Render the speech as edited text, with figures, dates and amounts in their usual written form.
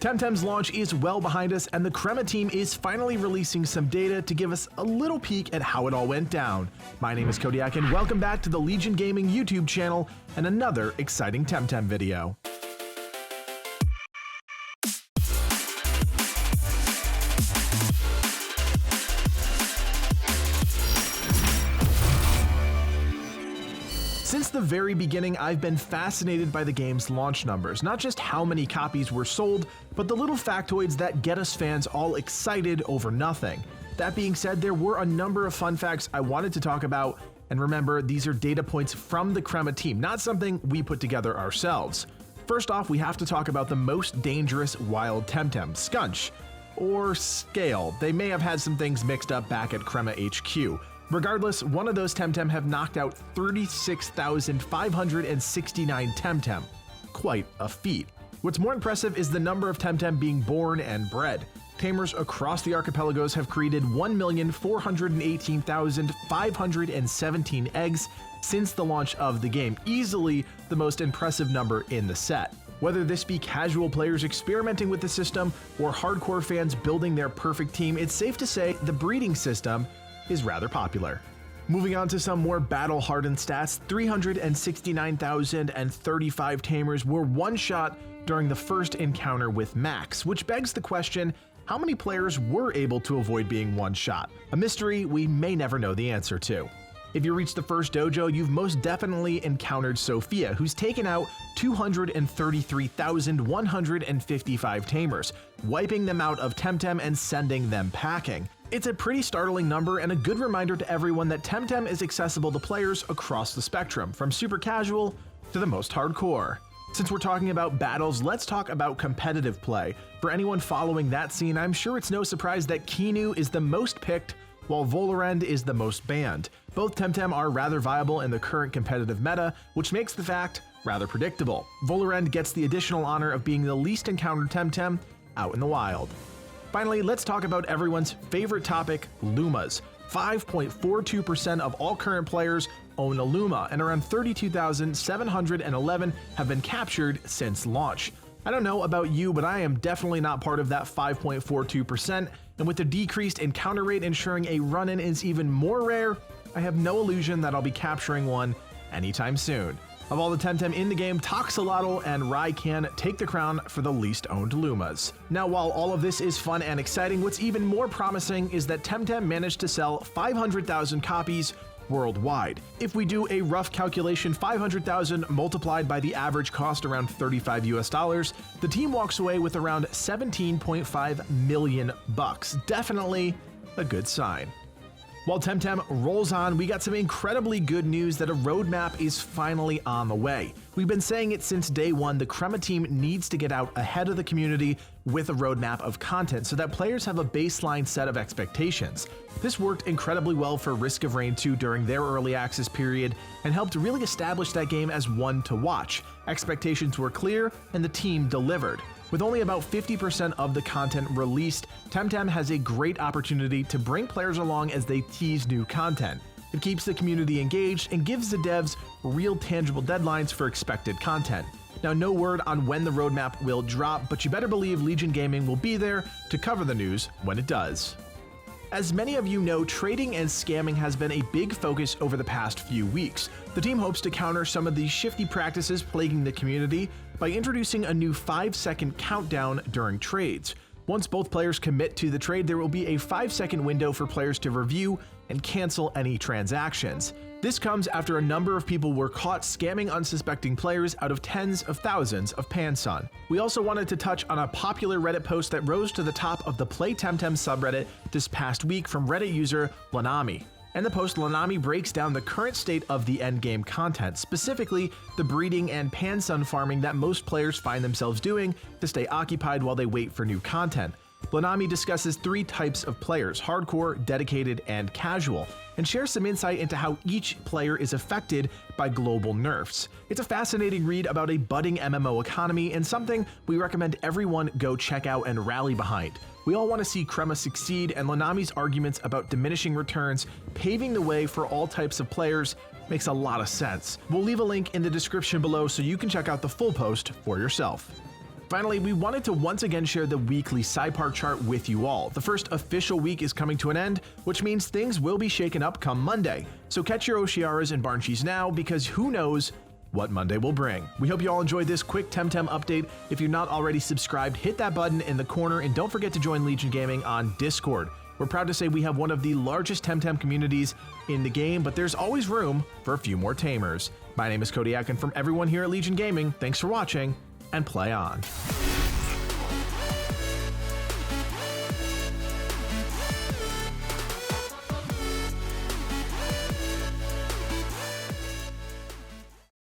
Temtem's launch is well behind us, and the Crema team is finally releasing some data to give us a little peek at how it all went down. My name is Codiak, and welcome back to the Legion Gaming YouTube channel and another exciting Temtem video. Since the very beginning, I've been fascinated by the game's launch numbers, not just how many copies were sold, but the little factoids that get us fans all excited over nothing. That being said, there were a number of fun facts I wanted to talk about, and remember, these are data points from the Crema team, not something we put together ourselves. First off, we have to talk about the most dangerous wild Temtem, Skunch, or Scale. They may have had some things mixed up back at Crema HQ. Regardless, one of those Temtem have knocked out 36,569 Temtem. Quite a feat. What's more impressive is the number of Temtem being born and bred. Tamers across the archipelagos have created 1,418,517 eggs since the launch of the game, easily the most impressive number in the set. Whether this be casual players experimenting with the system or hardcore fans building their perfect team, it's safe to say the breeding system is rather popular. Moving on to some more battle-hardened stats, 369,035 Tamers were one-shot during the first encounter with Max, which begs the question, how many players were able to avoid being one-shot? A mystery we may never know the answer to. If you reach the first dojo, you've most definitely encountered Sophia, who's taken out 233,155 Tamers, wiping them out of Temtem and sending them packing. It's a pretty startling number and a good reminder to everyone that Temtem is accessible to players across the spectrum, from super casual to the most hardcore. Since we're talking about battles, let's talk about competitive play. For anyone following that scene, I'm sure it's no surprise that Kinu is the most picked, while Volorend is the most banned. Both Temtem are rather viable in the current competitive meta, which makes the fact rather predictable. Volorend gets the additional honor of being the least encountered Temtem out in the wild. Finally, let's talk about everyone's favorite topic, Lumas. 5.42% of all current players own a Luma, and around 32,711 have been captured since launch. I don't know about you, but I am definitely not part of that 5.42%, and with the decreased encounter rate ensuring a run-in is even more rare, I have no illusion that I'll be capturing one anytime soon. Of all the Temtem in the game, Toxolotl and Raikan take the crown for the least owned Lumas. Now, while all of this is fun and exciting, what's even more promising is that Temtem managed to sell 500,000 copies worldwide. If we do a rough calculation, 500,000 multiplied by the average cost around $35 US, the team walks away with around 17.5 million bucks. Definitely a good sign. While Temtem rolls on, we got some incredibly good news that a roadmap is finally on the way. We've been saying it since day one, the Crema team needs to get out ahead of the community with a roadmap of content so that players have a baseline set of expectations. This worked incredibly well for Risk of Rain 2 during their early access period and helped really establish that game as one to watch. Expectations were clear and the team delivered. With only about 50% of the content released, Temtem has a great opportunity to bring players along as they tease new content. It keeps the community engaged and gives the devs real tangible deadlines for expected content. Now, no word on when the roadmap will drop, but you better believe Legion Gaming will be there to cover the news when it does. As many of you know, trading and scamming has been a big focus over the past few weeks. The team hopes to counter some of these shifty practices plaguing the community by introducing a new 5-second countdown during trades. Once both players commit to the trade, there will be a 5-second window for players to review and cancel any transactions. This comes after a number of people were caught scamming unsuspecting players out of tens of thousands of Pansun. We also wanted to touch on a popular Reddit post that rose to the top of the Play Temtem subreddit this past week from Reddit user Lanami. In the post, Lanami breaks down the current state of the endgame content, specifically the breeding and Pansun farming that most players find themselves doing to stay occupied while they wait for new content. Lanami discusses 3 types of players: hardcore, dedicated, and casual, and shares some insight into how each player is affected by global nerfs. It's a fascinating read about a budding MMO economy and something we recommend everyone go check out and rally behind. We all want to see Crema succeed, and Lanami's arguments about diminishing returns paving the way for all types of players makes a lot of sense. We'll leave a link in the description below so you can check out the full post for yourself. Finally, we wanted to once again share the weekly Sci-Park chart with you all. The first official week is coming to an end, which means things will be shaken up come Monday. So catch your Oshiaras and Barnchies now, because who knows what Monday will bring. We hope you all enjoyed this quick Temtem update. If you're not already subscribed, hit that button in the corner and don't forget to join Legion Gaming on Discord. We're proud to say we have one of the largest Temtem communities in the game, but there's always room for a few more tamers. My name is Codiak, and from everyone here at Legion Gaming, thanks for watching, and play on.